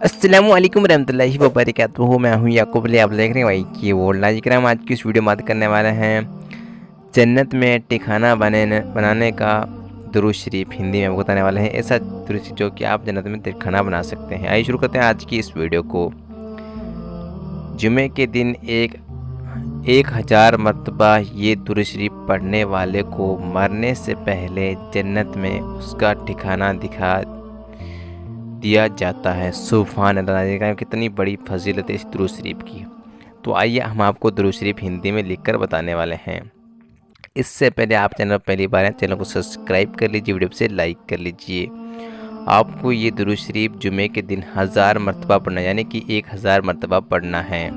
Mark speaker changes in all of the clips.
Speaker 1: अस्सलामुअलैकुम रहमतुल्लाहि व बरकातुहू। मैं हूँ याकूब अली, आप देख रहे हैं भाई की वर्ल्ड। हम आज की इस वीडियो में बात करने वाले हैं जन्नत में टिखाना बनाने का दुरूद शरीफ। हिंदी में बताने वाले हैं ऐसा दुरूद शरीफ जो कि आप जन्नत में टिखाना बना सकते हैं। आइए शुरू करते हैं आज की इस वीडियो को। जुमे के दिन 1000 मरतबा ये दुरूद शरीफ पढ़ने वाले को मरने से पहले जन्नत में उसका ठिकाना दिखा दिया जाता है। सुभान अल्लाह, कितनी बड़ी फजीलत है इस दुरूद शरीफ की। तो आइए हम आपको दुरूद शरीफ हिंदी में लिखकर बताने वाले हैं। इससे पहले आप चैनल पहली बार हैं, चैनल को सब्सक्राइब कर लीजिए, वीडियो से लाइक कर लीजिए। आपको ये दुरूद शरीफ जुमे के दिन 1000 मरतबा पढ़ना, यानी कि 1000 मरतबा पढ़ना है।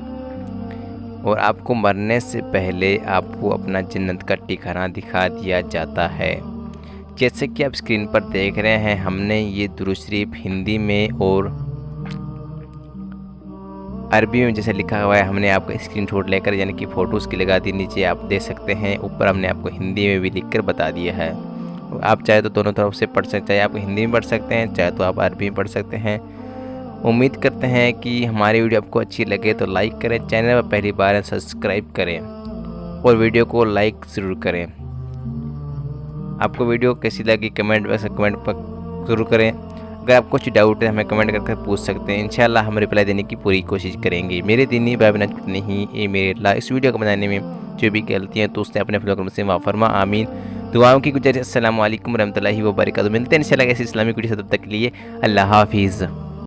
Speaker 1: और आपको मरने से पहले आपको अपना जन्नत का ठिकाना दिखा दिया जाता है। जैसे कि आप स्क्रीन पर देख रहे हैं, हमने ये दुरूद शरीफ हिंदी में और अरबी में जैसे लिखा हुआ है, हमने आपका स्क्रीनशॉट लेकर यानी कि फ़ोटो उसकी लगा दी। नीचे आप देख सकते हैं, ऊपर हमने आपको हिंदी में भी लिखकर बता दिया है। आप चाहे तो दोनों तरफ से पढ़ सकते हैं, आप हिंदी में पढ़ सकते हैं, चाहे तो आप अरबी में पढ़ सकते हैं। उम्मीद करते हैं कि हमारी वीडियो आपको अच्छी लगे तो लाइक करें, चैनल पर पहली बार सब्सक्राइब करें और वीडियो को लाइक ज़रूर करें। आपको वीडियो कैसी लगी कमेंट पर ज़रूर करें। अगर आपको कुछ डाउट है हमें कमेंट करके पूछ सकते हैं, इंशाल्लाह हम रिप्लाई देने की पूरी कोशिश करेंगे। मेरे दीनी भाई बहन नहीं ये मेरे अल्लाह, इस वीडियो को बनाने में जो भी गलतियाँ तो उसने अपने फ्लोर से माफ़ फरमा, आमीन। दुआओं की गुजारिश। अस्सलामु अलैकुम रहमतुल्लाहि व बरकातुहू। मिलते हैं इंशाल्लाह ऐसी इस्लामिक वीडियो से, तब तक के लिए अल्लाह हाफिज़।